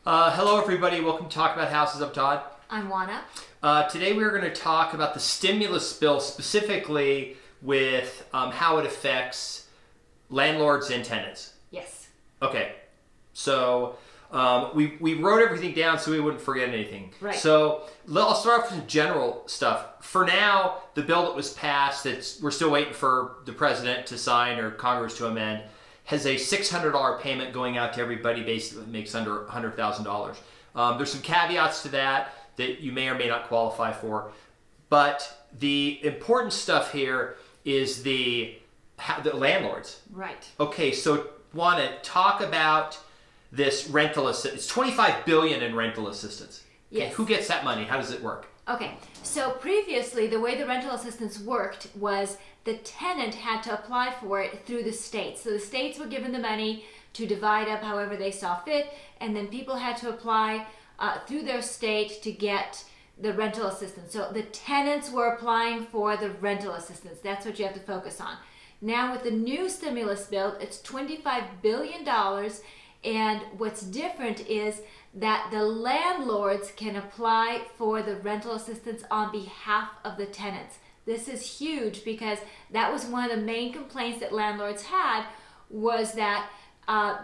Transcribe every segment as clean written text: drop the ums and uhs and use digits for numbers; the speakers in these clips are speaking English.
Hello everybody, welcome to Talk About Houses. I'm Todd. I'm Juana. Today we're going to talk about the stimulus bill, specifically with how it affects landlords and tenants. Yes. Okay, so we wrote everything down so we wouldn't forget anything. Right. So I'll start off with some general stuff. For now, the bill that was passed, we're still waiting for the president to sign or Congress to amend, has a $600 payment going out to everybody basically that makes under $100,000. There's some caveats to that you may or may not qualify for. But the important stuff here is the landlords. Right. Okay, so want to talk about this rental assistance. It's $25 billion in rental assistance. Okay, Yes. who gets that money? How does it work? Okay, so previously the way the rental assistance worked was the tenant had to apply for it through the states. So the states were given the money to divide up however they saw fit, and then people had to apply through their state to get the rental assistance. So the tenants were applying for the rental assistance. That's what you have to focus on. Now with the new stimulus bill, it's $25 billion, and what's different is that the landlords can apply for the rental assistance on behalf of the tenants. This is huge because that was one of the main complaints that landlords had, was that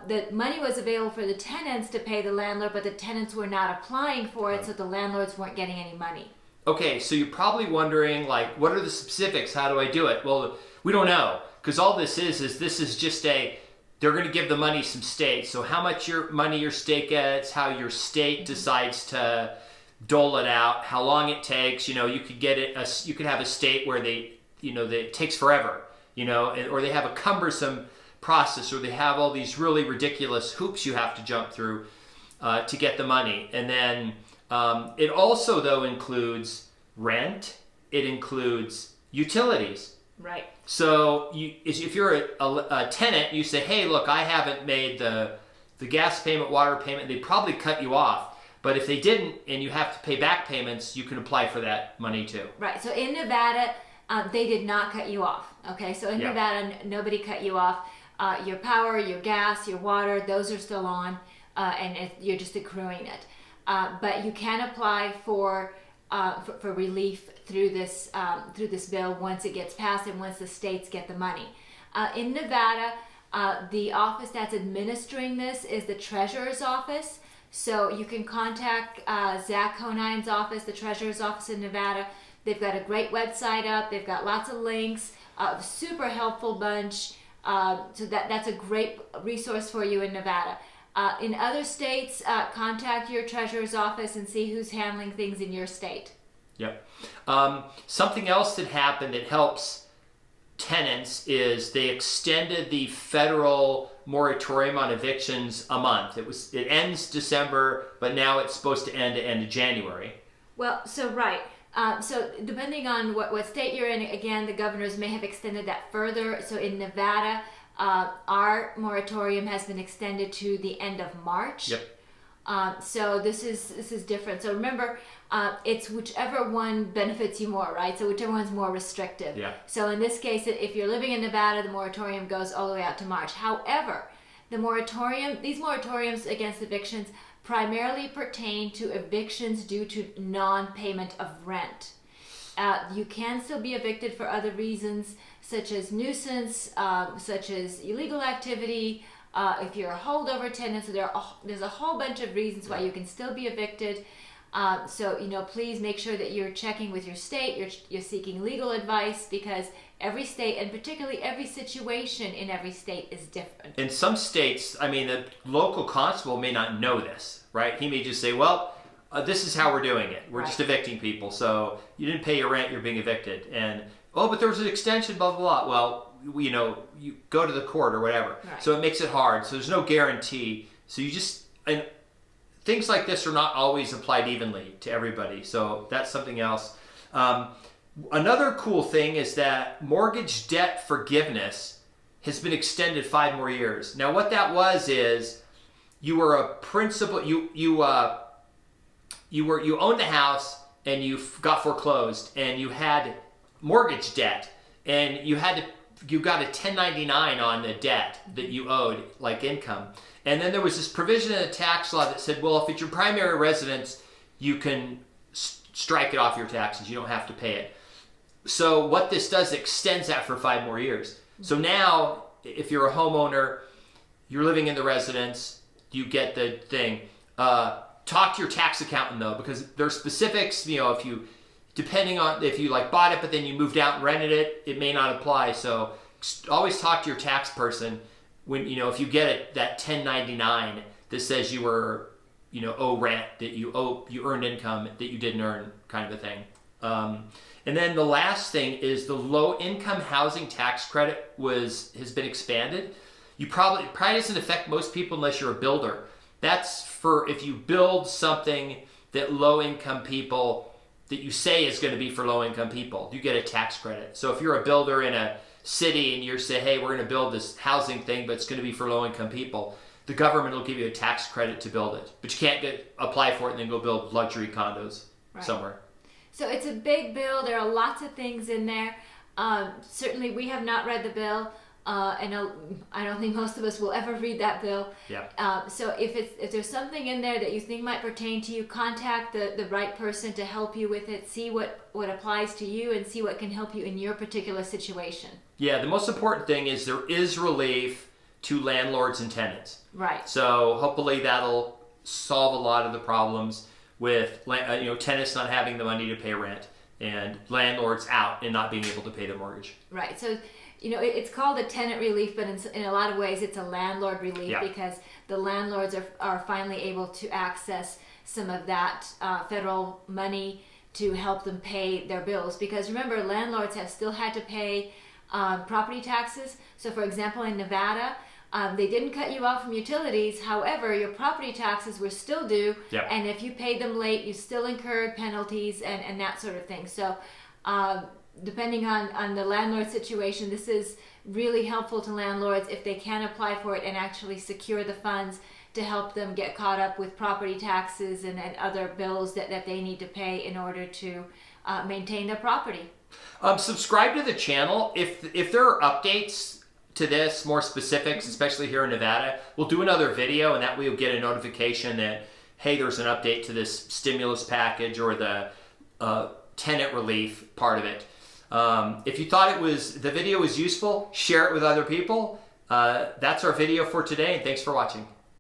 the money was available for the tenants to pay the landlord, but the tenants were not applying for it, so the landlords weren't getting any money. Okay, so you're probably wondering, like, what are the specifics? How do I do it? Well, we don't know, because all this is just they're going to give the money some states. So how much money your state gets, how your state decides to dole it out, how long it takes. You know, you could get it. You could have a state where it takes forever. Or they have a cumbersome process, or they have all these really ridiculous hoops you have to jump through to get the money. And then it also though includes rent. It includes utilities. Right. So if you're a tenant, you say, hey, look, I haven't made the gas payment, water payment, they'd probably cut you off. But if they didn't and you have to pay back payments, you can apply for that money too. Right. So in Nevada, they did not cut you off. Okay. So in Nevada, nobody cut you off. Your power, your gas, your water, those are still on, and you're just accruing it. But you can apply for relief through this bill once it gets passed and once the states get the money. In Nevada, the office that's administering this is the treasurer's office. So you can contact Zach Conine's office, the treasurer's office in Nevada. They've got a great website up. They've got lots of links. Super helpful bunch. So that's a great resource for you in Nevada. In other states, contact your treasurer's office and see who's handling things in your state. Yep. Something else that happened that helps tenants is they extended the federal moratorium on evictions a month. It ends December, but now it's supposed to end of January. Well, so right. So depending on what state you're in, again, the governors may have extended that further. So in Nevada, our moratorium has been extended to the end of March. Yep. So this is different. So remember, it's whichever one benefits you more, right? So whichever one's more restrictive. Yeah. So in this case, if you're living in Nevada, the moratorium goes all the way out to March. However, these moratoriums against evictions primarily pertain to evictions due to non-payment of rent. You can still be evicted for other reasons, such as nuisance, such as illegal activity, if you're a holdover tenant. So there's a whole bunch of reasons why you can still be evicted. So please make sure that you're checking with your state. You're seeking legal advice, because every state, and particularly every situation in every state, is different. In some states, the local constable may not know this, right? He may just say, well, this is how we're doing it. We're just evicting people. So you didn't pay your rent, you're being evicted. And, but there was an extension, blah, blah, blah. Well, you go to the court or whatever. Right. So it makes it hard. So there's no guarantee. So and things like this are not always applied evenly to everybody. So that's something else. Another cool thing is that mortgage debt forgiveness has been extended 5 more years. Now, what that was is you were a principal. You owned the house and you got foreclosed and you had mortgage debt and you had to you got a 1099 on the debt that you owed, like income. And then there was this provision in the tax law that said, well, if it's your primary residence, you can strike it off your taxes. You don't have to pay it. So what this does, extends that for 5 more years. So now, if you're a homeowner, you're living in the residence, you get the thing. Talk to your tax accountant though, because there's specifics. If you, depending on if you like bought it but then you moved out and rented it, it may not apply. So always talk to your tax person when if you get it, that 1099 that says you were owe rent, that you earned income that you didn't earn, kind of a thing. And then the last thing is the low income housing tax credit has been expanded. It probably doesn't affect most people unless you're a builder. That's for if you build something that low income people, that you say is going to be for low income people, you get a tax credit. So if you're a builder in a city and you say, hey, we're going to build this housing thing, but it's going to be for low income people, the government will give you a tax credit to build it. But you can't apply for it and then go build luxury condos somewhere. So it's a big bill. There are lots of things in there. Certainly we have not read the bill. And I don't think most of us will ever read that bill. Yeah. So if there's something in there that you think might pertain to you, contact the right person to help you with it. See what applies to you and see what can help you in your particular situation. Yeah, the most important thing is there is relief to landlords and tenants. Right. So hopefully that'll solve a lot of the problems with tenants not having the money to pay rent and landlords out and not being able to pay their mortgage. Right. So it's called a tenant relief, but in a lot of ways it's a landlord relief because the landlords are finally able to access some of that federal money to help them pay their bills. Because remember, landlords have still had to pay property taxes. So for example, in Nevada, they didn't cut you off from utilities. However, your property taxes were still due. Yep. And if you paid them late, you still incurred penalties and that sort of thing. So depending on the landlord situation, this is really helpful to landlords if they can apply for it and actually secure the funds to help them get caught up with property taxes and other bills that they need to pay in order to maintain their property. Subscribe to the channel. If there are updates to this, more specifics, especially here in Nevada, we'll do another video, and that way you'll get a notification that, hey, there's an update to this stimulus package or the tenant relief part of it. If you thought the video was useful, share it with other people. That's our video for today, and thanks for watching.